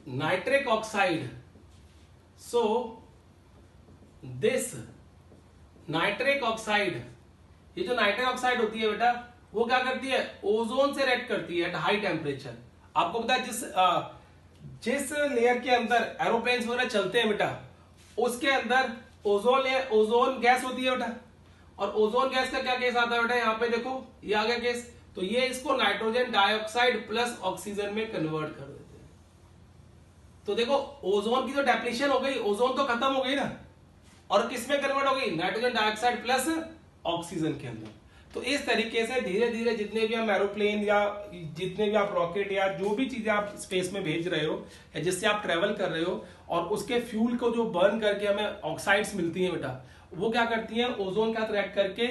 nitric oxide. So this nitric oxide, ये जो नाइट्रिक ऑक्साइड होती है बेटा वो क्या करती है, ओजोन से रिएक्ट करती है एट हाई टेम्परेचर। आपको पता है जिस लेयर के अंदर एरोप्लेन्स वगैरह चलते हैं बेटा उसके अंदर ओजोन गैस होती है बेटा, और ओजोन गैस का क्या केस आता है बेटा, यहाँ पे देखो ये आ गया केस। तो ये इसको नाइट्रोजन डाइऑक्साइड प्लस ऑक्सीजन में कन्वर्ट कर देते हैं। तो देखो ओजोन की जो डेप्लीशन हो गई, ओजोन तो खत्म हो गई ना, और किस में कन्वर्ट हो गई, नाइट्रोजन डाइऑक्साइड प्लस ऑक्सीजन के अंदर। तो इस तरीके से धीरे धीरे जितने भी हम एरोप्लेन या जितने भी आप रॉकेट या जो भी चीजें आप स्पेस में भेज रहे हो या जिससे आप ट्रेवल कर रहे हो, और उसके फ्यूल को जो बर्न करके हमें ऑक्साइड्स मिलती हैं बेटा, वो क्या करती हैं, ओजोन का रिएक्ट करके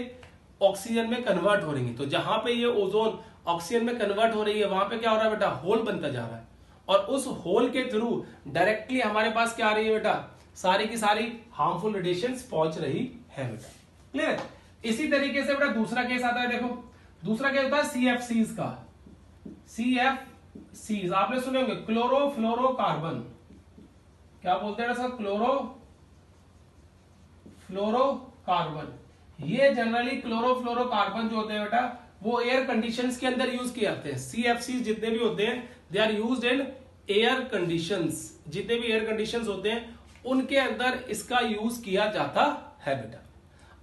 ऑक्सीजन में कन्वर्ट हो रही है। तो जहां पे ये ओजोन ऑक्सीजन में कन्वर्ट हो रही है, वहां पे क्या हो रहा है बेटा, होल बनता जा रहा है, और उस होल के थ्रू डायरेक्टली हमारे पास क्या आ रही है बेटा, सारी की सारी हार्मफुल रेडिएशंस पहुंच रही है बेटा। क्लियर। इसी तरीके से बेटा दूसरा केस आता है, देखो दूसरा केस होता है CFCs का। CFCs आपने सुने होंगे, क्लोरोफ्लोरोकार्बन। क्या बोलते हैं सर, क्लोरोफ्लोरोकार्बन। ये जनरली क्लोरोफ्लोरोकार्बन जो होते हैं बेटा, वो एयर कंडीशंस के अंदर यूज किए जाते हैं। CFCs जितने भी होते हैं, they are used in air conditions. जितने भी एयर कंडीशंस होते हैं उनके अंदर इसका यूज किया जाता है बेटा।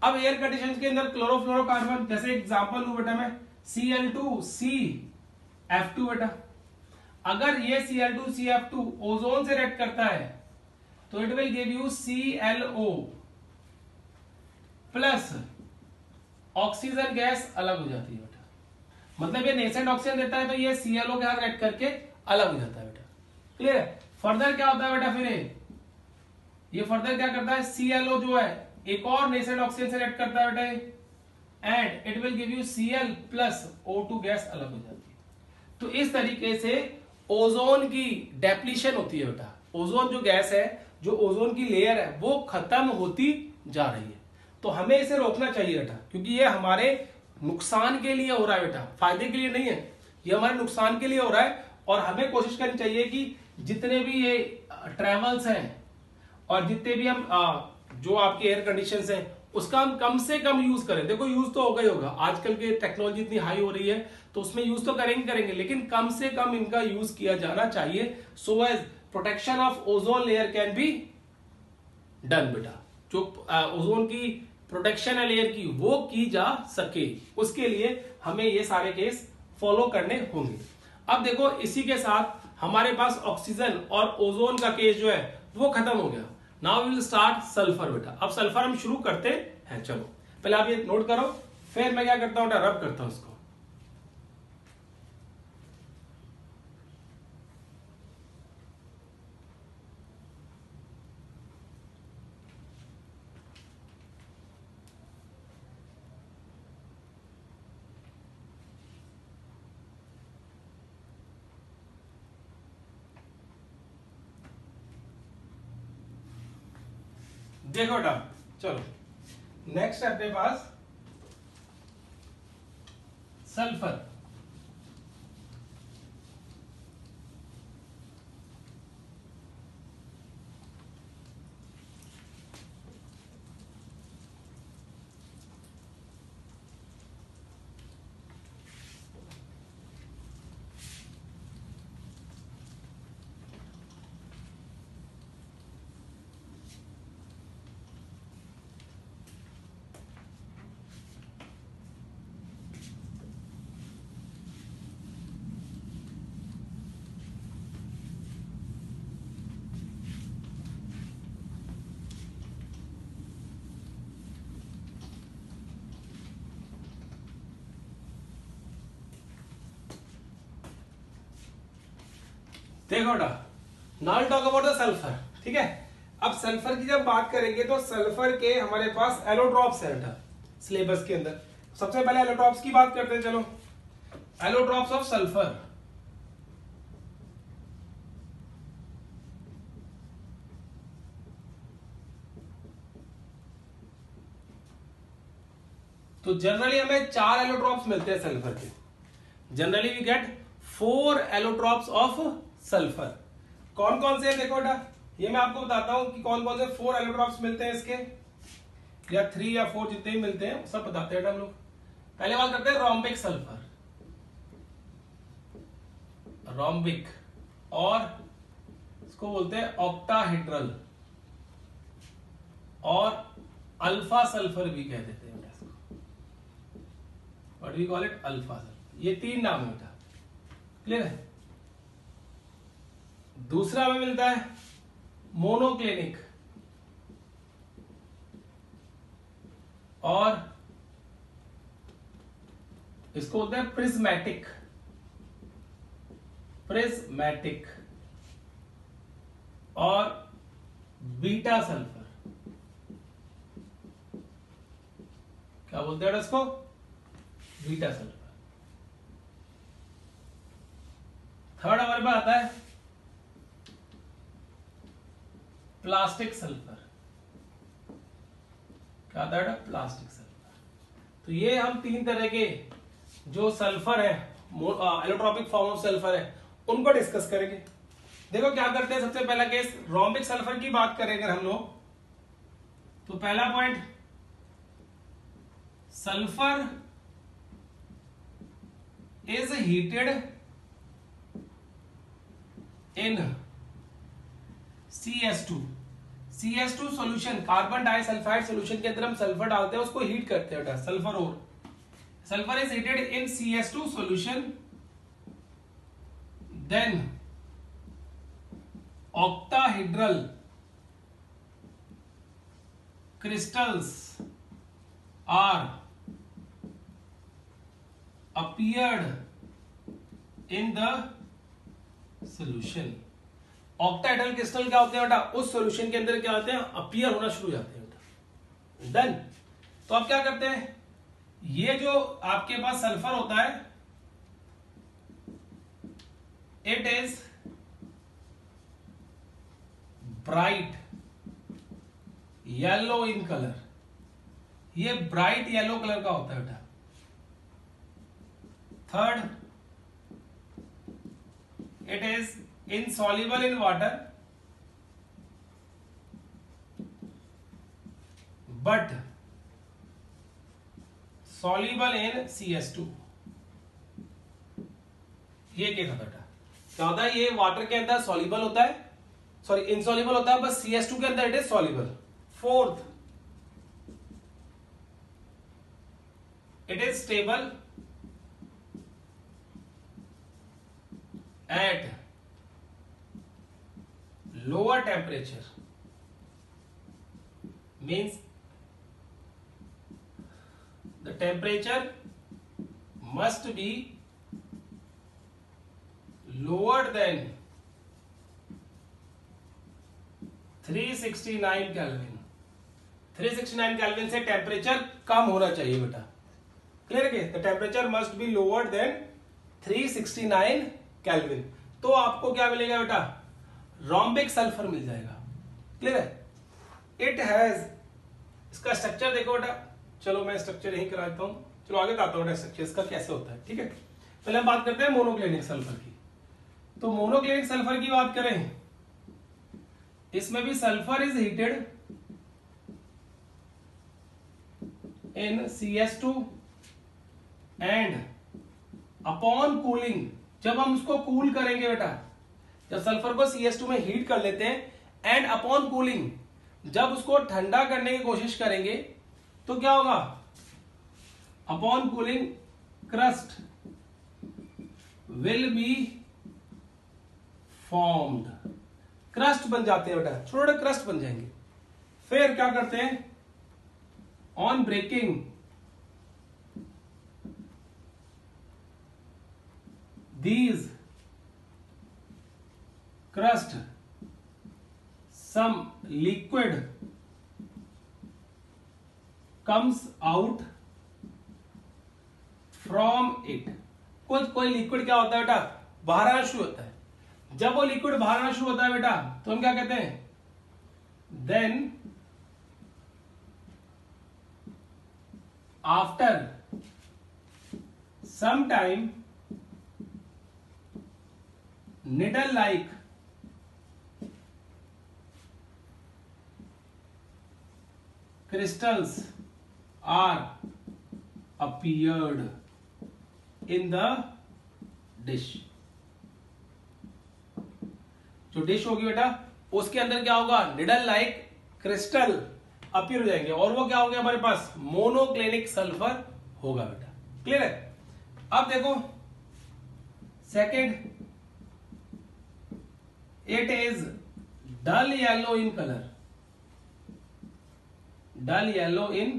अब एयर कंडीशंस के अंदर क्लोरोफ्लोरोकार्बन, जैसे एग्जांपल लूं बेटा मैं, Cl2CF2 बेटा। अगर ये Cl2CF2 ओजोन से रिएक्ट करता है तो it will give you ClO plus oxygen gas अलग हो जाती है बेटा। मतलब ये नेसेंट ऑक्सीजन देता है तो ये ClO के साथ रिएक्ट करके अलग हो जाता है बेटा। क्लियर है। फर्दर क्या होता है बेटा, फिर ये फर्दर क्या करता है, ClO जो है एक और नेसेंट ऑक्सीजन से रिएक्ट करता है बेटा, and it will give you Cl plus O2 gas अलग हो जाती है। तो इस तरीके से ओजोन की डेप्लीशन होती है बेटा। ओजोन जो गैस है, जो ओजोन की लेयर है, वो खत्म होती जा रही है। तो हमें इसे रोकना चाहिए बेटा, क्योंकि ये हमारे नुकसान के लिए हो रहा है बेटा, फायदे के लिए नहीं है, ये हमारे नुकसान के लिए हो रहा है। और हमें कोशिश करनी चाहिए कि जितने भी ये ट्रेवल्स हैं और जितने भी हम जो आपके एयर कंडीशंस हैं, उसका हम कम से कम यूज करें। देखो यूज तो होगा ही होगा, आजकल के टेक्नोलॉजी इतनी हाई हो रही है तो उसमें यूज तो करेंगे, लेकिन कम से कम इनका यूज किया जाना चाहिए, so as protection of ozone layer can be done बेटा। जो ओजोन की प्रोटेक्शन है लेयर की, वो की जा सके, उसके लिए हमें ये सारे केस फॉलो करने होंगे। अब देखो इसी के साथ हमारे पास ऑक्सीजन और ओजोन का केस जो है वो खत्म हो गया। Now we will start sulphur बेटा। अब सल्फर हम शुरू करते हैं। चलो पहले आप ये नोट करो, फिर मैं क्या करता हूं, रब करता हूं इसको। देखो बेटा, चलो नेक्स्ट है अपने पास सल्फर। देखो बेटा, now talk about the sulphur. ठीक है, अब सल्फर की जब बात करेंगे तो सल्फर के हमारे पास एलोट्रॉप्स है बेटा सिलेबस के अंदर। सबसे पहले एलोट्रॉप्स की बात करते हैं। चलो, एलोट्रॉप्स ऑफ सल्फर। तो जनरली हमें 4 एलोट्रॉप्स मिलते हैं सल्फर के। Generally we get 4 allotropes of sulphur. कौन कौन से हैं देखो बेटा, ये मैं आपको बताता हूं कि कौन कौन से 4 एलोट्रॉप्स मिलते हैं इसके, या 3 या 4 जितने भी मिलते हैं सब बताते हैं हम लोग। पहले बात करते हैं रोम्बिक सल्फर, रोम्बिक, और इसको बोलते हैं ऑक्टाहेड्रल, और अल्फा सल्फर भी कह देते हैं इसको, what we call it, alpha sulphur. ये 3 नाम है बेटा। क्लियर है। दूसरा हमें मिलता है मोनोक्लिनिक और इसको बोलते हैं प्रिज्मेटिक, प्रिज्मेटिक। और बीटा सल्फर, क्या बोलते हैं इसको? Beta sulphur. थर्ड हमारे पास आता है प्लास्टिक सल्फर। क्या आता है? Plastic sulphur. तो ये हम तीन तरह के जो सल्फर है, एलोट्रॉपिक फॉर्म ऑफ सल्फर है, उनको डिस्कस करेंगे। देखो क्या करते हैं, सबसे पहला केस रोम्बिक सल्फर की बात करेंगे हम लोग। तो पहला point, sulphur is heated in CS2। CS2 solution, carbon disulphide solution के अंदर हम सल्फर डालते हैं, उसको हीट करते हैं बेटा, सल्फर। और sulphur is heated in CS2 solution, then octahedral crystals are appeared in the solution। Octahedral crystal क्या होते हैं बेटा? उस सॉल्यूशन के अंदर क्या होते हैं? अपीयर होना शुरू हो जाते हैं बेटा। डन। तो अब क्या करते हैं, ये जो आपके पास सल्फर होता है, it is bright yellow in colour. ये ब्राइट येलो कलर का होता है बेटा। Third, it is insoluble in water but soluble in CS2। ये केस होता है, क्या होता है? ये वाटर के अंदर soluble होता है, सॉरी insoluble होता है, बस CS2 के अंदर it is soluble। Fourth, it is stable at lower temperature, means the temperature must be lower than 369 kelvin. 369 kelvin से टेम्परेचर कम होना चाहिए बेटा। क्लियर है? The temperature must be lower than 369 kelvin. तो आपको क्या मिलेगा बेटा? रोम्बिक सल्फर मिल जाएगा। क्लियर है? इट हैज, इसका स्ट्रक्चर देखो बेटा, चलो मैं स्ट्रक्चर यही करा देता हूं, चलो आगे बताता हूं स्ट्रक्चर इसका कैसे होता है। ठीक है, पहले हम बात करते हैं मोनोक्लिनिक सल्फर की। तो मोनोक्लिनिक सल्फर की बात करें, इसमें भी sulphur is heated in CS2 and upon cooling, जब हम उसको कूल करेंगे बेटा, जब सल्फर को CS2 में हीट कर लेते हैं एंड अपॉन कूलिंग, जब उसको ठंडा करने की कोशिश करेंगे तो क्या होगा? Upon cooling crust will be formed. Crust बन जाते हैं बेटा, छोटे छोटे क्रस्ट बन जाएंगे। फिर क्या करते हैं? On breaking these crust, some liquid comes out from it। कोई लिक्विड क्या होता है बेटा? बाहर आना शुरू होता है। जब वो लिक्विड बाहर आना शुरू होता है बेटा, तो हम क्या कहते हैं? Then after some time needle like crystals are appeared in the dish। जो डिश होगी बेटा, उसके अंदर क्या होगा? निडल लाइक क्रिस्टल अपीयर हो जाएंगे, और वो क्या हो गया हमारे पास? मोनोक्लिनिक सल्फर होगा बेटा। क्लियर है? अब देखो second, it is dull yellow in color, dull yellow in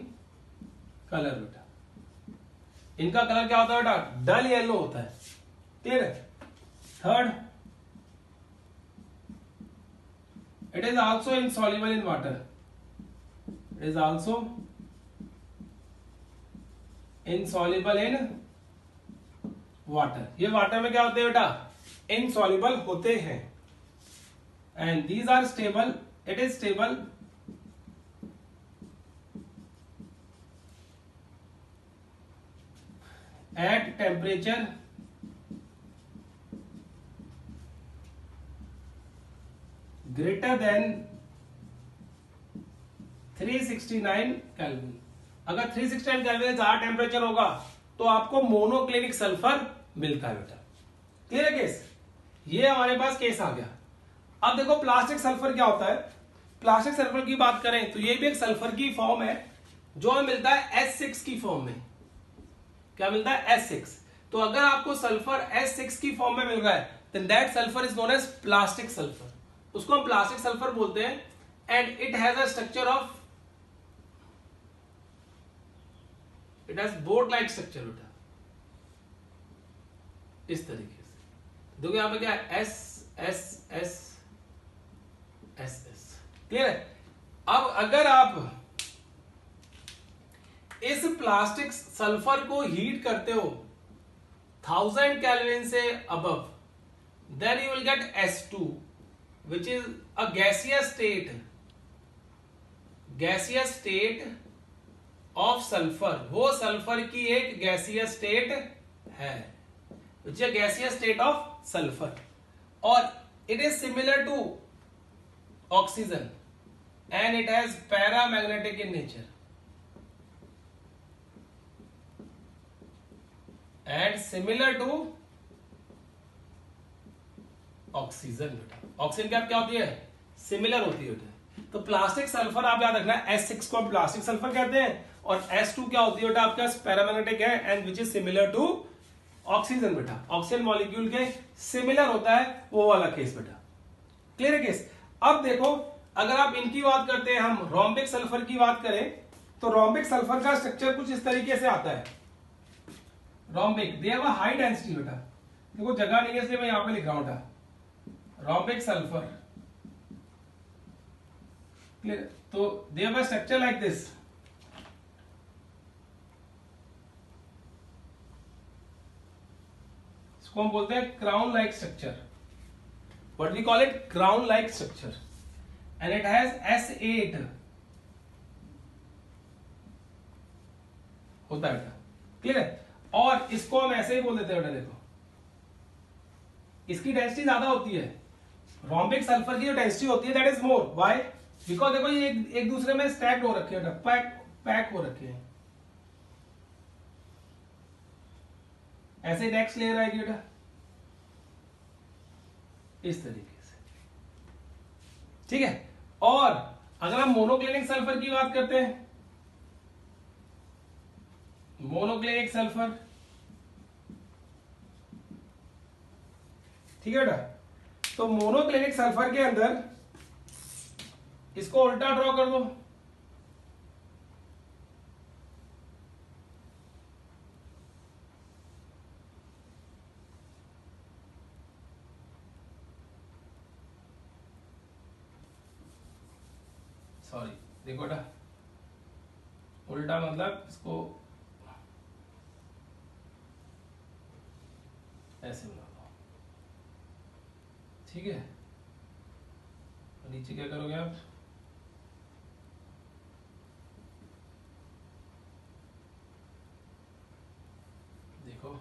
color बेटा। इनका कलर क्या होता है बेटा, डल येलो होता है, क्लियर है। Third, it is also insoluble in water, it is also insoluble in water, ये वाटर में क्या होते हैं बेटा, इनसॉल्युबल होते हैं। And these are stable, it is stable at temperature greater than 369 kelvin. अगर 369 केल्विन से ज्यादा टेम्परेचर होगा तो आपको मोनोक्लिनिक सल्फर मिलता है बेटा, क्लियर है केस। ये हमारे पास केस आ गया। अब देखो प्लास्टिक सल्फर क्या होता है। प्लास्टिक सल्फर की बात करें तो ये भी एक सल्फर की फॉर्म है जो हमें मिलता है S6 की फॉर्म में। क्या मिलता है, S6। तो अगर आपको सल्फर S6 की फॉर्म में मिल रहा है then that sulphur is known as plastic sulphur, उसको हम प्लास्टिक सल्फर बोलते हैं। And it has a structure of, it has boat like structure बेटा, इस तरीके से। देखो यहां पे क्या है, S S S S S, clear है। अब अगर आप इस प्लास्टिक सल्फर को हीट करते हो 1000 केल्विन से above, then you will get S2 which is a gaseous state, gaseous state of sulphur. वो सल्फर की एक गैसियस स्टेट है, which is gaseous state of sulphur, और it is similar to oxygen and it has paramagnetic in nature and similar to oxygen बेटा। Oxygen क्या होती है, similar होती है बेटा। तो प्लास्टिक सल्फर आप याद रखना, S6 को हम प्लास्टिक सल्फर कहते हैं, और S2 क्या होती है बेटा, आपके पास पैरामैग्नेटिक है and which is similar to oxygen बेटा। ऑक्सीजन मॉलिक्यूल के सिमिलर होता है, वो वाला केस बेटा, क्लियर है केस। अब देखो अगर आप इनकी बात करते हैं, हम रोम्बिक सल्फर की बात करें तो रोम्बिक सल्फर का स्ट्रक्चर कुछ इस तरीके से आता है। Rhombic, they have a high density बेटा, देखो जगह नहीं है इसलिए मैं यहां पे लिख रहा हूं बेटा, रोम्बिक सल्फर, क्लियर। तो they have a structure like this, इसको हम बोलते हैं crown like structure, what we call it, crown like structure, and it has S8 होता है बेटा, क्लियर है। और इसको हम ऐसे ही बोल देते हैं बेटा, देखो इसकी डेंसिटी ज्यादा होती है, रोम्बिक सल्फर की जो डेंसिटी होती है that is more, why, because देखो ये एक दूसरे में स्टैक्ड हो रखे हैं, पैक हो रखे हैं। ऐसे नेक्स्ट लेयर आएगी बेटा इस तरीके से, ठीक है। और अगर हम मोनोक्लिनिक सल्फर की बात करते हैं, मोनोक्लिनिक सल्फर, ठीक है बेटा। तो मोनोक्लिनिक सल्फर के अंदर इसको उल्टा ड्रॉ कर दो, सॉरी देखो बेटा, उल्टा मतलब इसको ऐसे बना दो, ठीक है। नीचे क्या करोगे आप, देखो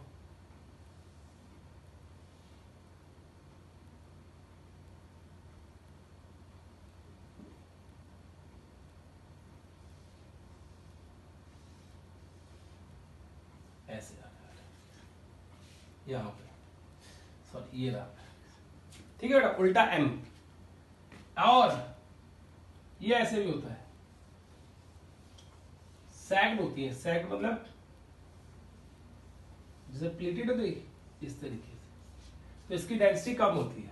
ऐसे यहां पे, सॉरी ये रहा, ठीक है बेटा, उल्टा M। और ये ऐसे भी होता है, सैग्ड होती है, सैग्ड मतलब जैसे प्लेटेड होती है इस तरीके से, तो इसकी डेंसिटी कम होती है,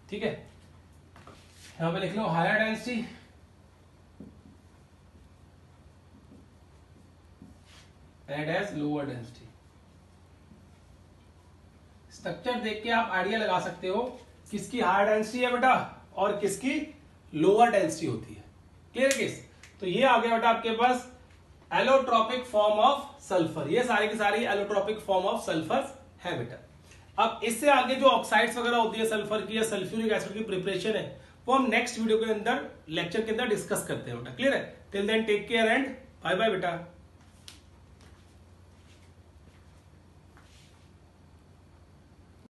ठीक है। यहां पे लिख लो higher density and it has lower density. Structure देख के आप आइडिया लगा सकते हो किसकी हायर डेंसिटी है बेटा और किसकी लोअर डेंसिटी होती है। Clear case. तो ये आ गया बेटा आपके पास एलोट्रोपिक फॉर्म ऑफ सल्फर। ये सारी की सारी एलोट्रोपिक फॉर्म ऑफ सल्फर है बेटा। अब इससे आगे जो ऑक्साइड्स वगैरह होती है सल्फर की या सल्फ्यूरिक एसिड की प्रिपरेशन है वो हम नेक्स्ट वीडियो के अंदर लेक्चर के अंदर डिस्कस करते हैं बेटा। क्लियर है। Till then take care and bye bye बेटा।